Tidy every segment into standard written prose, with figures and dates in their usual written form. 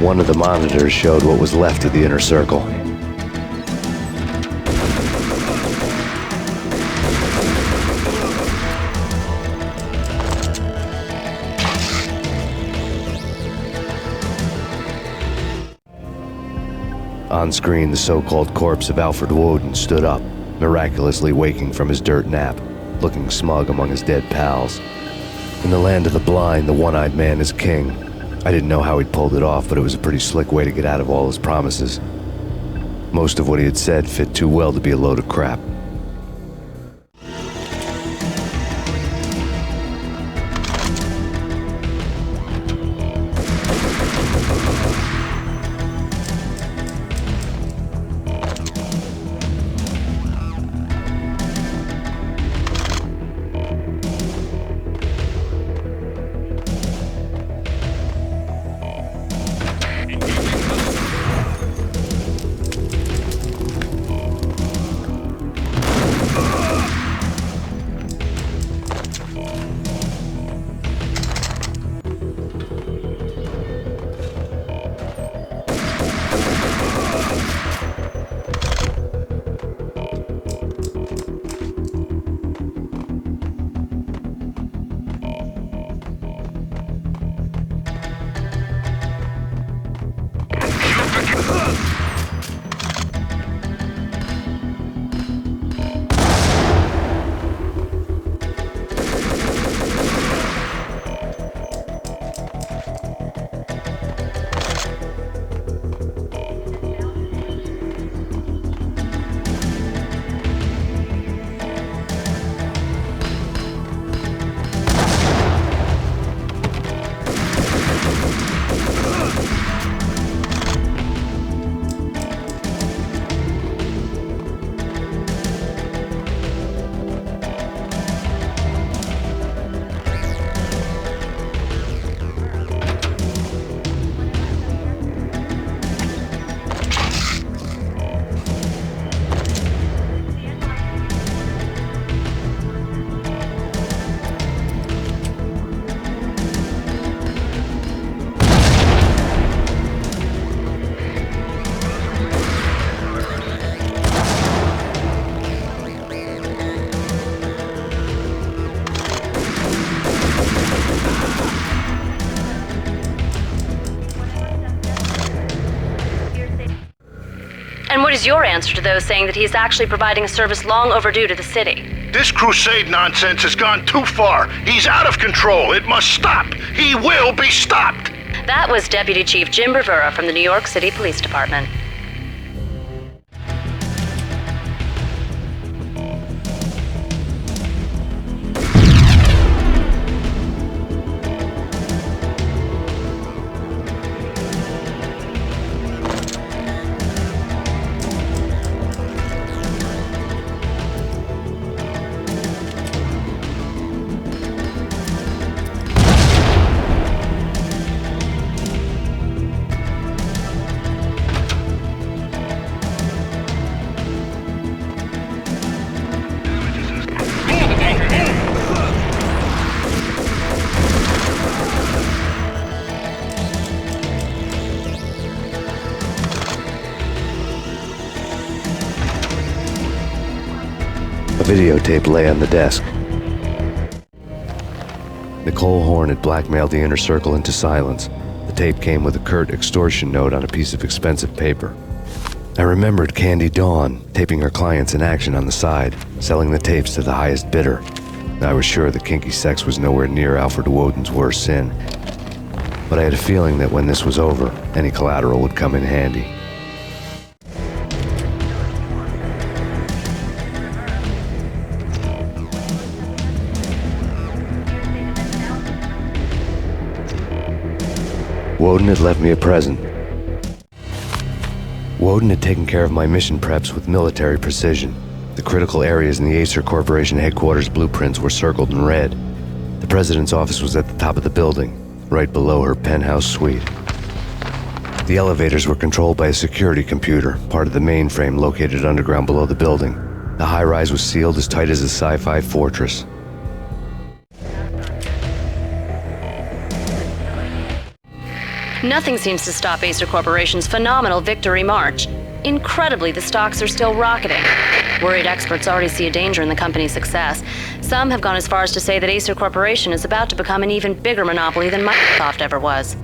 One of the monitors showed what was left of the inner circle. On screen, the so-called corpse of Alfred Woden stood up, miraculously waking from his dirt nap, looking smug among his dead pals. In the land of the blind, the one-eyed man is king. I didn't know how he'd pulled it off, but it was a pretty slick way to get out of all his promises. Most of what he had said fit too well to be a load of crap. And what is your answer to those saying that he is actually providing a service long overdue to the city? This crusade nonsense has gone too far. He's out of control. It must stop. He will be stopped. That was Deputy Chief Jim Bravura from the New York City Police Department. A videotape lay on the desk. Nicole Horn had blackmailed the inner circle into silence. The tape came with a curt extortion note on a piece of expensive paper. I remembered Candy Dawn taping her clients in action on the side, selling the tapes to the highest bidder. I was sure that kinky sex was nowhere near Alfred Woden's worst sin. But I had a feeling that when this was over, any collateral would come in handy. Woden had left me a present. Woden had taken care of my mission preps with military precision. The critical areas in the Aesir Corporation headquarters blueprints were circled in red. The president's office was at the top of the building, right below her penthouse suite. The elevators were controlled by a security computer, part of the mainframe located underground below the building. The high-rise was sealed as tight as a sci-fi fortress. Nothing seems to stop Aesir Corporation's phenomenal victory march. Incredibly, the stocks are still rocketing. Worried experts already see a danger in the company's success. Some have gone as far as to say that Aesir Corporation is about to become an even bigger monopoly than Microsoft ever was.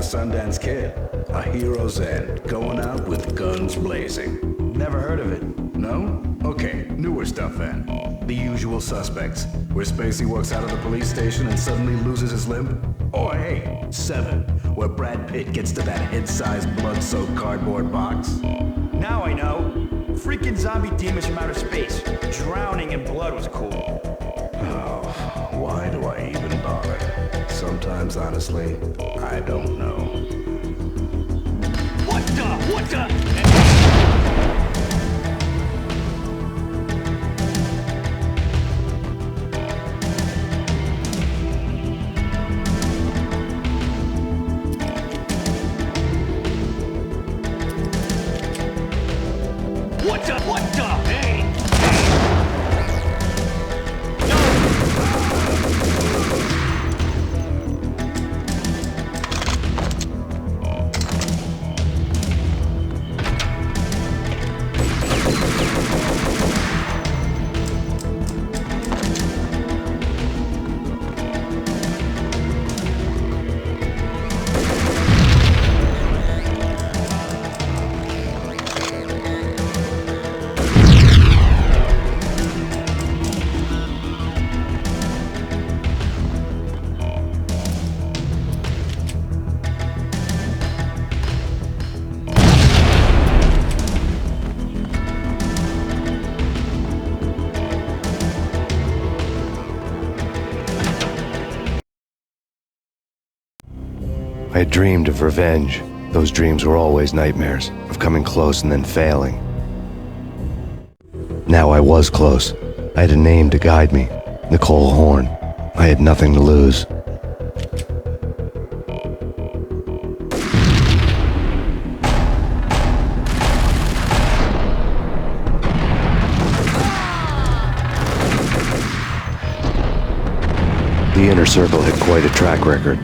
Sundance Kid. A hero's end, going out with guns blazing. Never heard of it? No? Okay, newer stuff then. The Usual Suspects, where Spacey walks out of the police station and suddenly loses his limb. Or hey, Seven, where Brad Pitt gets to that head-sized blood-soaked cardboard box. Now I know. Freaking zombie demons from outer space. Drowning in blood was cool. Oh, why do I even bother? Sometimes, honestly, I don't know. What the? What the? Hey! I had dreamed of revenge. Those dreams were always nightmares, of coming close and then failing. Now I was close. I had a name to guide me, Nicole Horn. I had nothing to lose. The Inner Circle had quite a track record.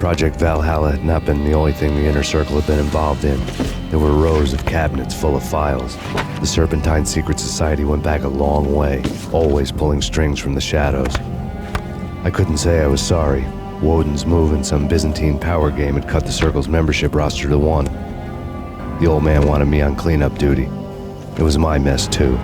Project Valhalla had not been the only thing the Inner Circle had been involved in. There were rows of cabinets full of files. The Serpentine Secret Society went back a long way, always pulling strings from the shadows. I couldn't say I was sorry. Woden's move in some Byzantine power game had cut the Circle's membership roster to 1. The old man wanted me on cleanup duty. It was my mess, too.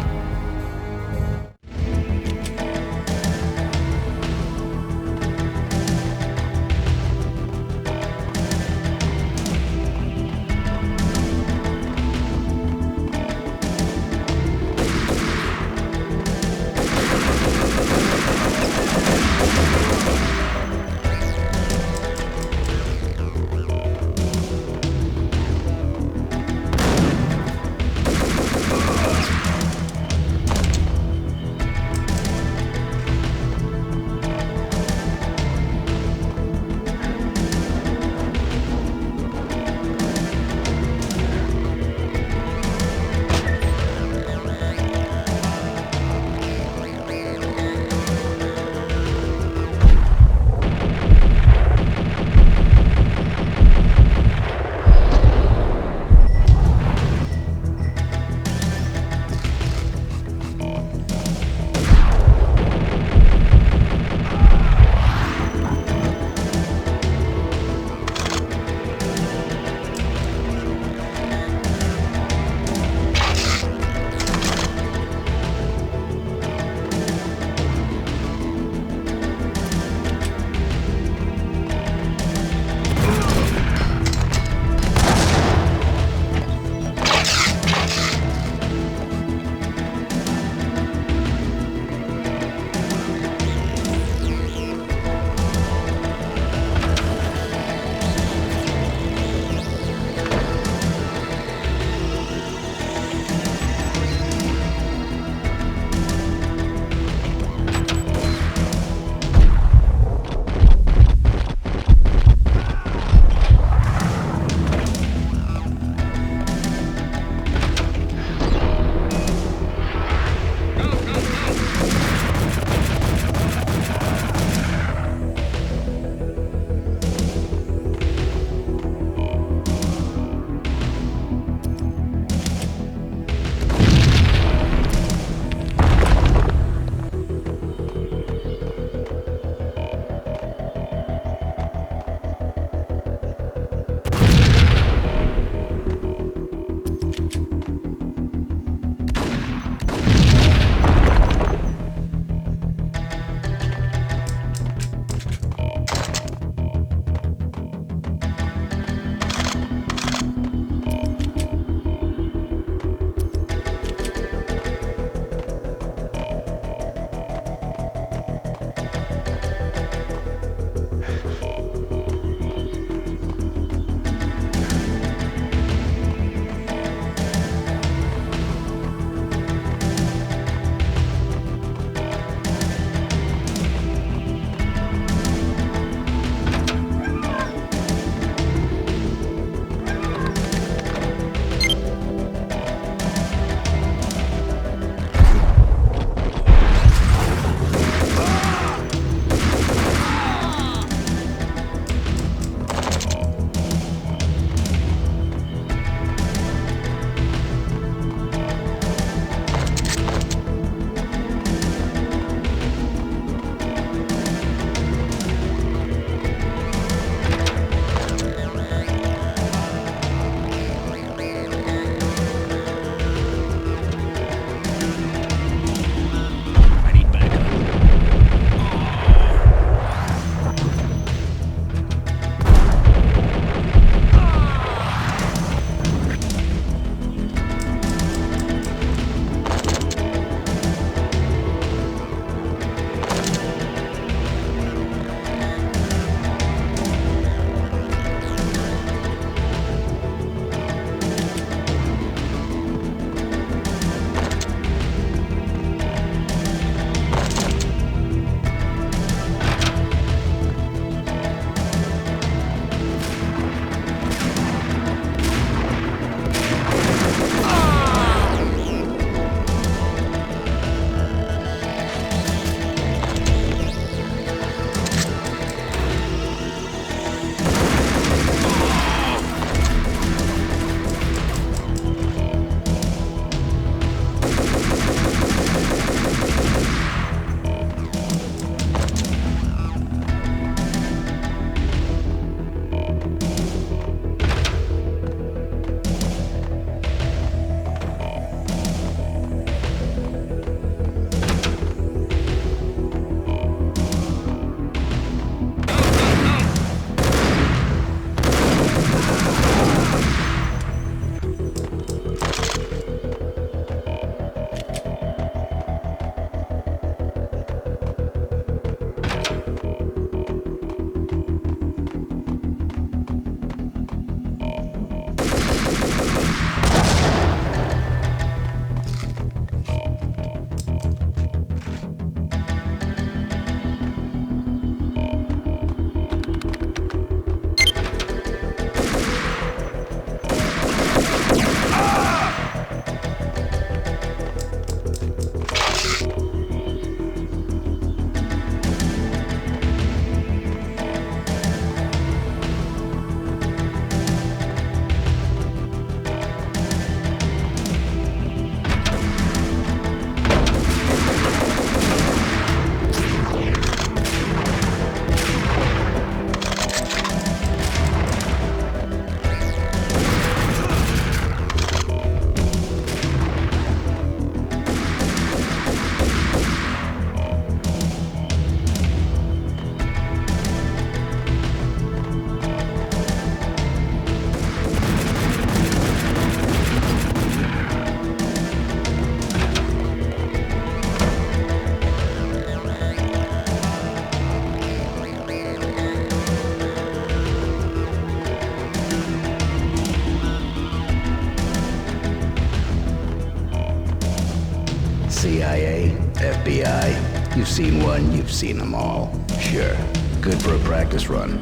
CIA, FBI, you've seen one, you've seen them all. Sure, good for a practice run.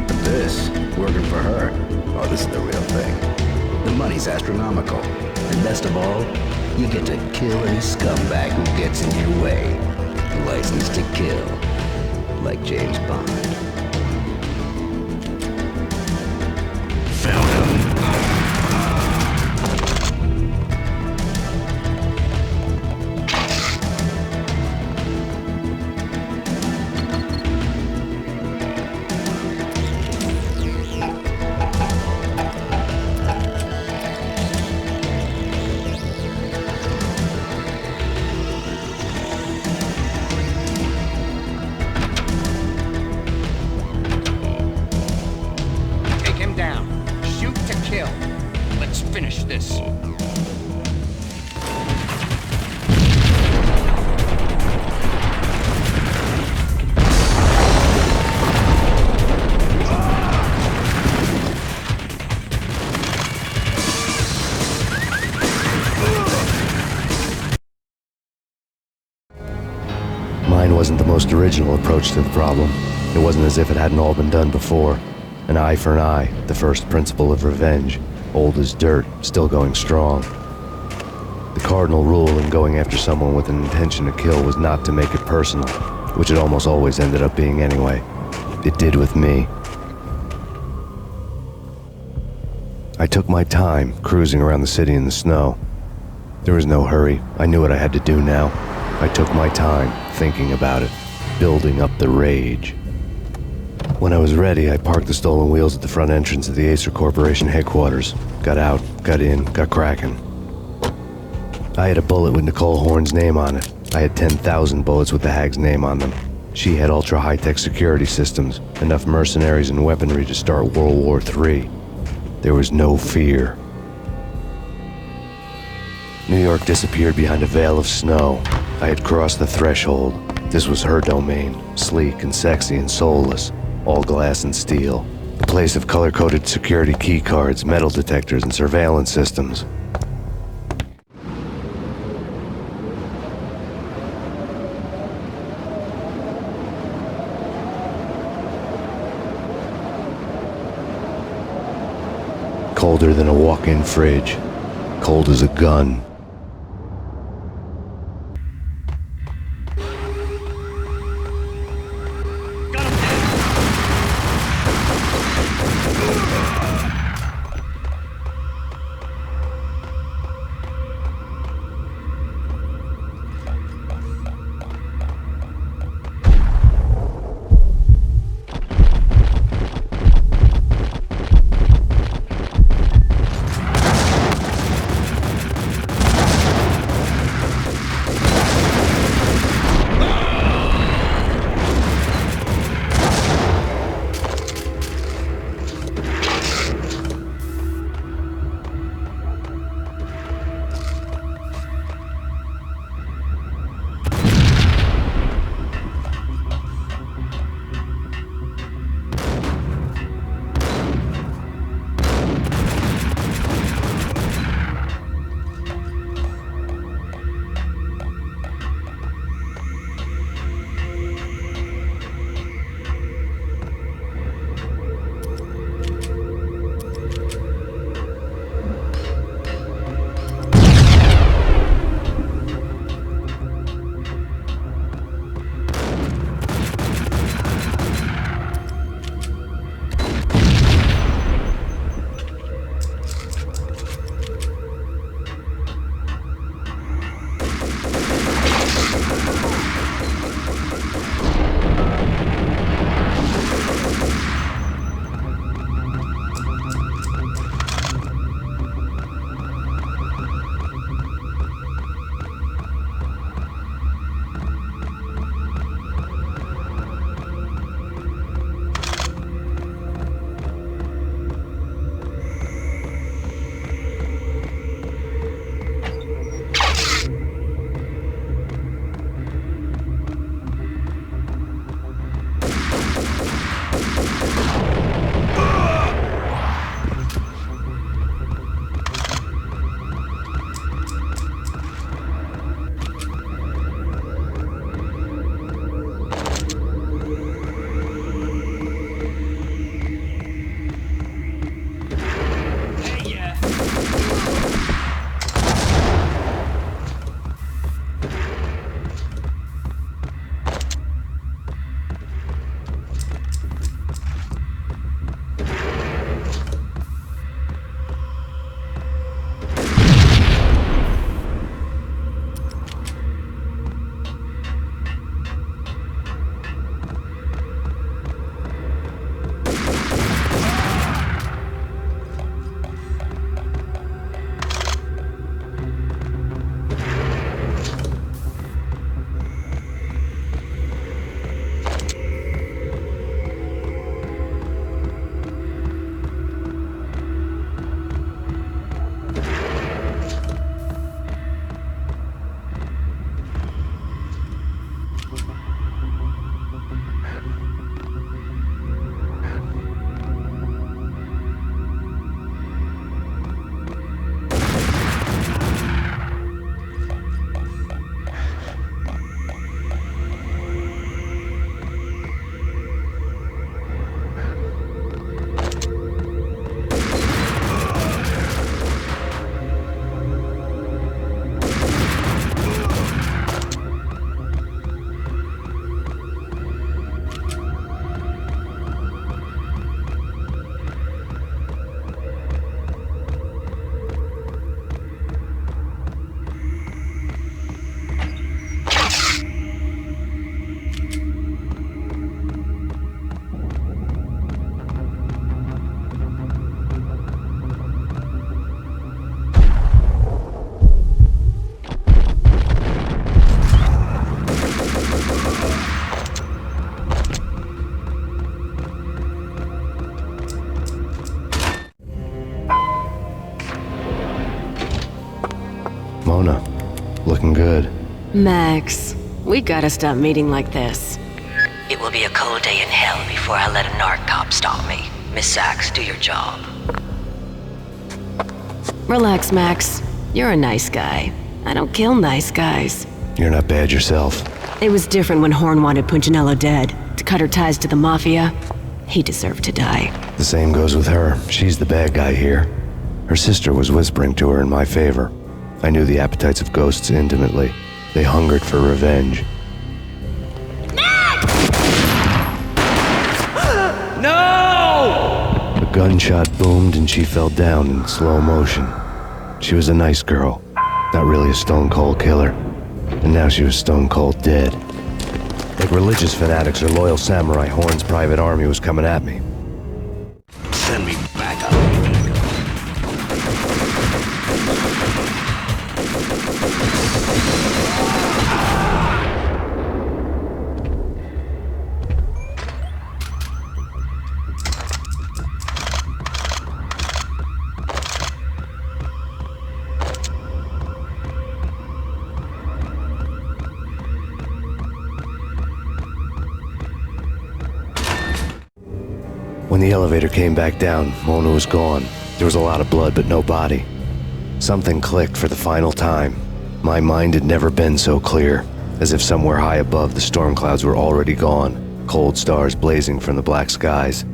But this, working for her, oh, this is the real thing. The money's astronomical. And best of all, you get to kill any scumbag who gets in your way. License to kill. Like James Bond. Found him. Wasn't the most original approach to the problem. It wasn't as if it hadn't all been done before. An eye for an eye, the first principle of revenge. Old as dirt, still going strong. The cardinal rule in going after someone with an intention to kill was not to make it personal, which it almost always ended up being anyway. It did with me. I took my time, cruising around the city in the snow. There was no hurry. I knew what I had to do now. I took my time, thinking about it, building up the rage. When I was ready, I parked the stolen wheels at the front entrance of the Aesir Corporation headquarters. Got out, got in, got cracking. I had a bullet with Nicole Horn's name on it. I had 10,000 bullets with the hag's name on them. She had ultra-high-tech security systems, enough mercenaries and weaponry to start World War III. There was no fear. New York disappeared behind a veil of snow. I had crossed the threshold. This was her domain, sleek and sexy and soulless, all glass and steel. A place of color-coded security key cards, metal detectors, and surveillance systems. Colder than a walk-in fridge. Cold as a gun. Max, we gotta stop meeting like this. It will be a cold day in hell before I let a narc cop stop me. Miss Sachs, do your job. Relax, Max. You're a nice guy. I don't kill nice guys. You're not bad yourself. It was different when Horn wanted Punchinello dead. To cut her ties to the Mafia. He deserved to die. The same goes with her. She's the bad guy here. Her sister was whispering to her in my favor. I knew the appetites of ghosts intimately. They hungered for revenge. No! A gunshot boomed and she fell down in slow motion. She was a nice girl, not really a stone-cold killer. And now she was stone-cold dead. Like religious fanatics or loyal samurai, Horn's private army was coming at me. Send me back up. When the elevator came back down, Mona was gone. There was a lot of blood, but no body. Something clicked for the final time. My mind had never been so clear, as if somewhere high above the storm clouds were already gone, cold stars blazing from the black skies.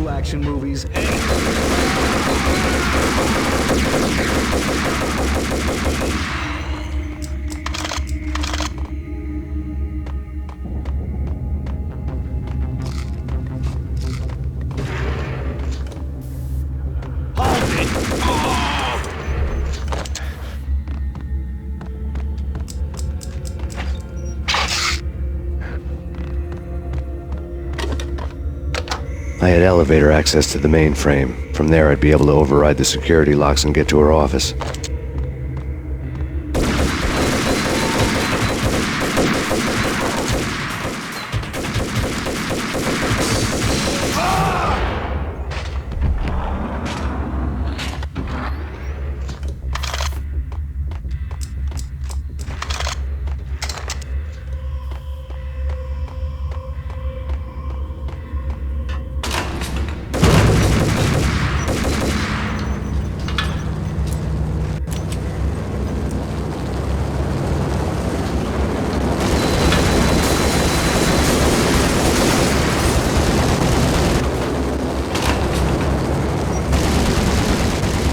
Action movies. I had elevator access to the mainframe. From there, I'd be able to override the security locks and get to her office.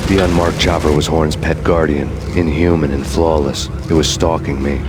The unmarked chopper was Horn's pet guardian, inhuman and flawless. It was stalking me.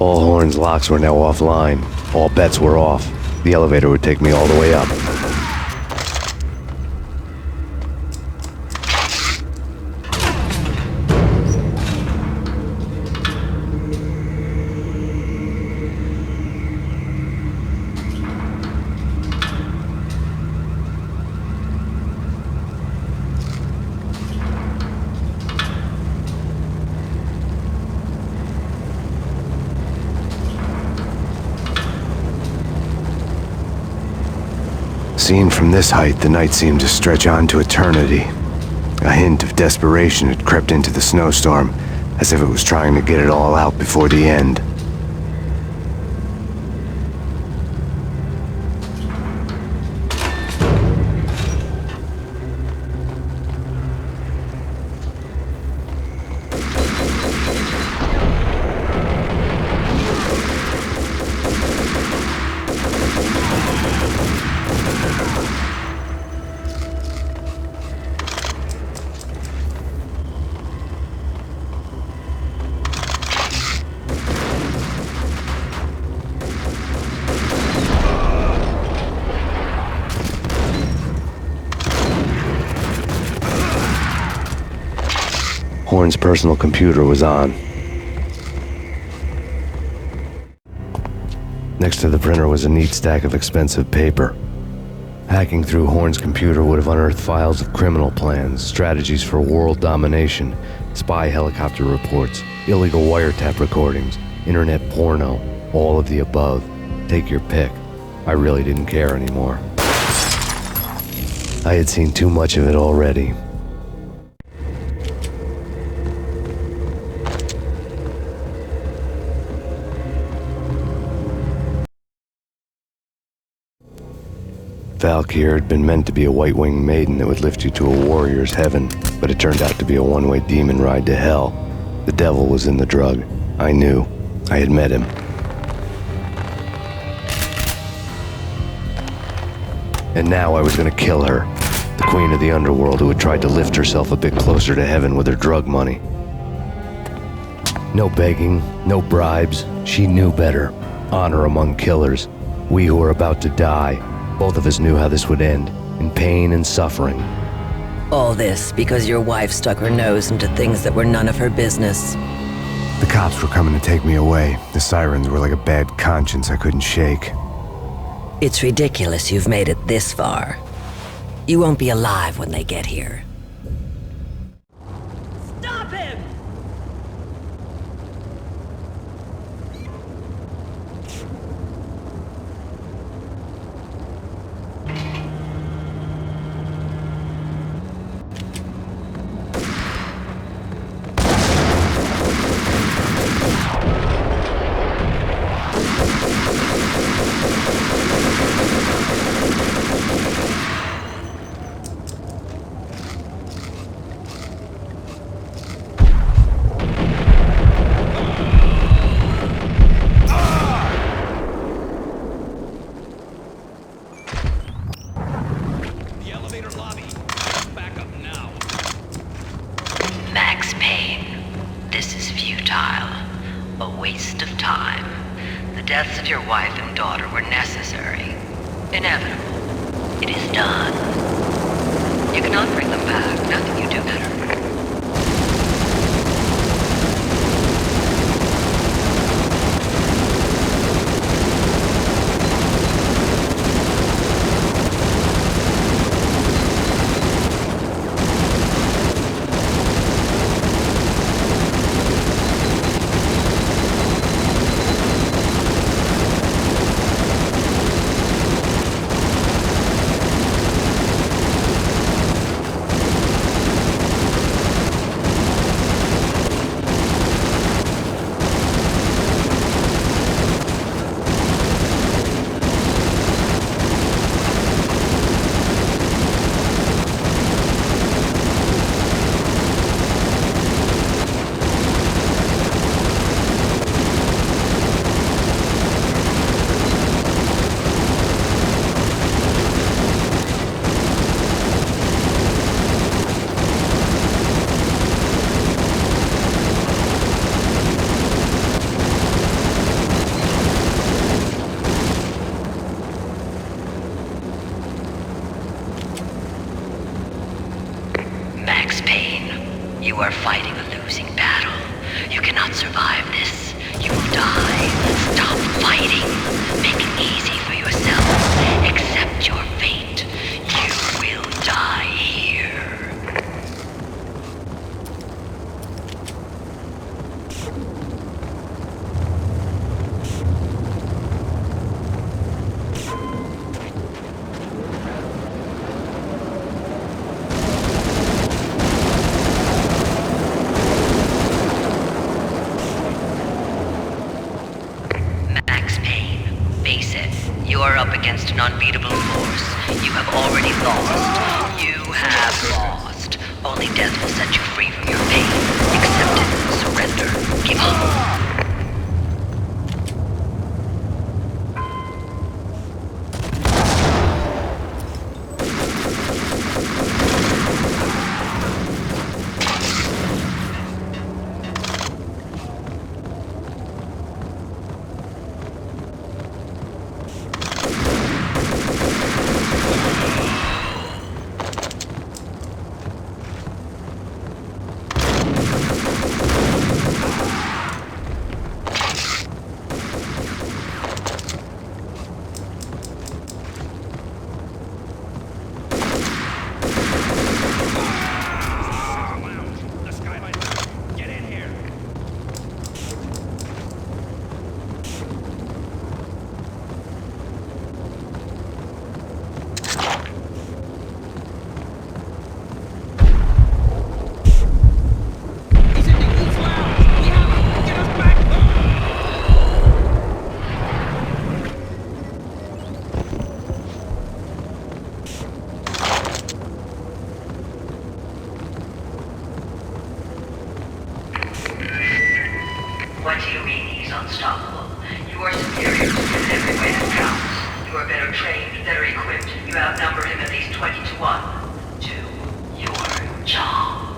All Horn's locks were now offline. All bets were off. The elevator would take me all the way up. Seen from this height, the night seemed to stretch on to eternity. A hint of desperation had crept into the snowstorm, as if it was trying to get it all out before the end. Horn's personal computer was on. Next to the printer was a neat stack of expensive paper. Hacking through Horn's computer would have unearthed files of criminal plans, strategies for world domination, spy helicopter reports, illegal wiretap recordings, internet porno, all of the above. Take your pick. I really didn't care anymore. I had seen too much of it already. Valkyr had been meant to be a white-winged maiden that would lift you to a warrior's heaven, but it turned out to be a one-way demon ride to hell. The devil was in the drug. I knew. I had met him. And now I was gonna kill her, the queen of the underworld who had tried to lift herself a bit closer to heaven with her drug money. No begging, no bribes. She knew better. Honor among killers. We who were about to die. Both of us knew how this would end, in pain and suffering. All this because your wife stuck her nose into things that were none of her business. The cops were coming to take me away. The sirens were like a bad conscience I couldn't shake. It's ridiculous you've made it this far. You won't be alive when they get here. Stop him! Max Payne. This is futile. A waste of time. The deaths of your wife and daughter were necessary. Inevitable. It is done. You cannot bring them back. Nothing you do matters. survive this, you will die. Stop fighting. Make it easy for yourself. Accept your fate. You will die here. Max Payne, face it. You are up against an unbeatable force. You have already lost. You have lost. Only death will set you free from your pain. Accept it. Surrender. Give up. What do you mean he's unstoppable? You are superior to him in every way that counts. You are better trained, better equipped. You outnumber him at least 20 to 1. Do your job.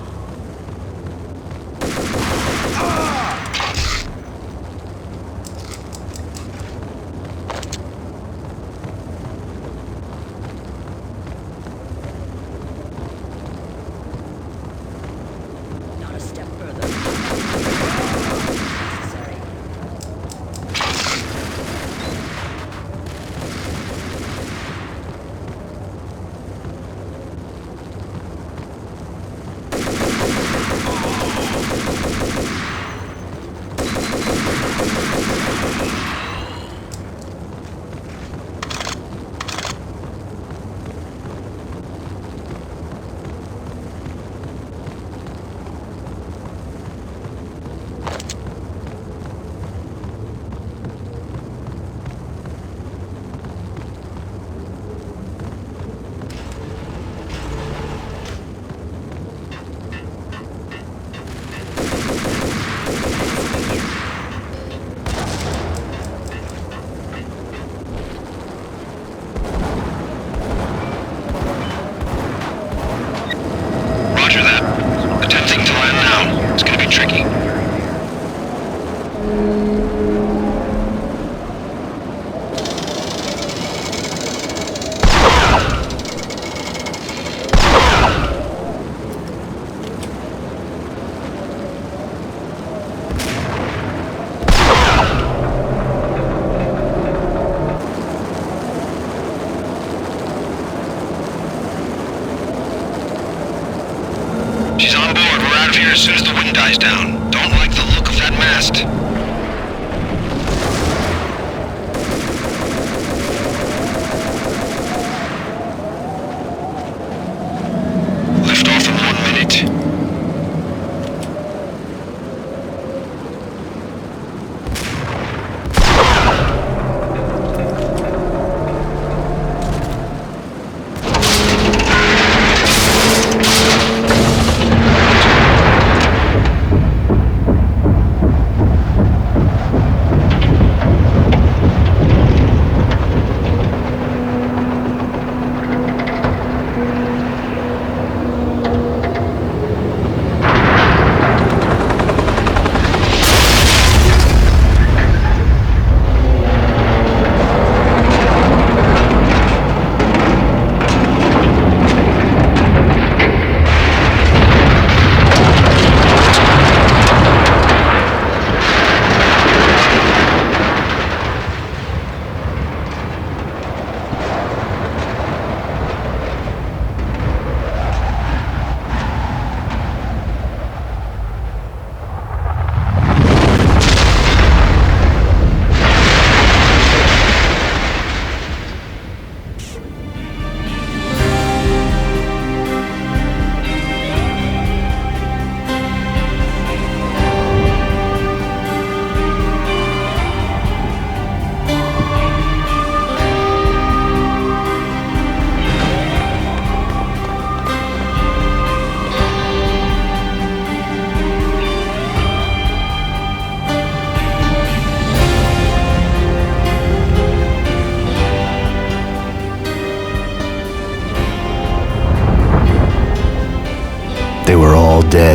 Not a step further. Necessary.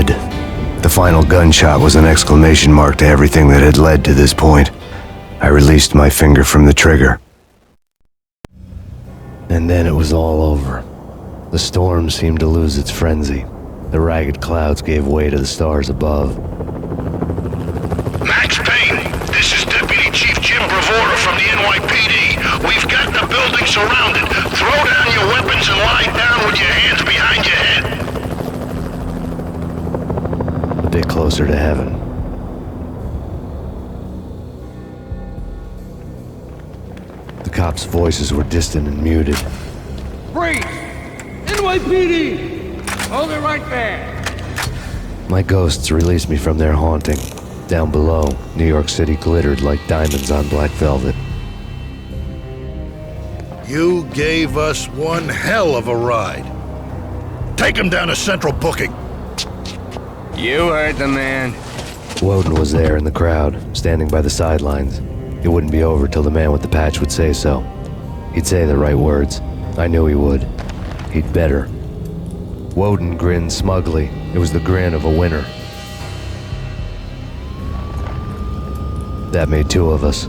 dead. The final gunshot was an exclamation mark to everything that had led to this point. I released my finger from the trigger. And then it was all over. The storm seemed to lose its frenzy. The ragged clouds gave way to the stars above. Max Payne, this is Deputy Chief Jim Bravura from the NYPD. We've got the building surrounded. Throw down your weapons and lie down with your hands behind your head. A bit closer to heaven. The cops' voices were distant and muted. Freeze! NYPD! Hold it right there! My ghosts released me from their haunting. Down below, New York City glittered like diamonds on black velvet. You gave us one hell of a ride. Take him down to Central Booking. You heard the man. Woden was there in the crowd, standing by the sidelines. It wouldn't be over till the man with the patch would say so. He'd say the right words. I knew he would. He'd better. Woden grinned smugly. It was the grin of a winner. That made two of us.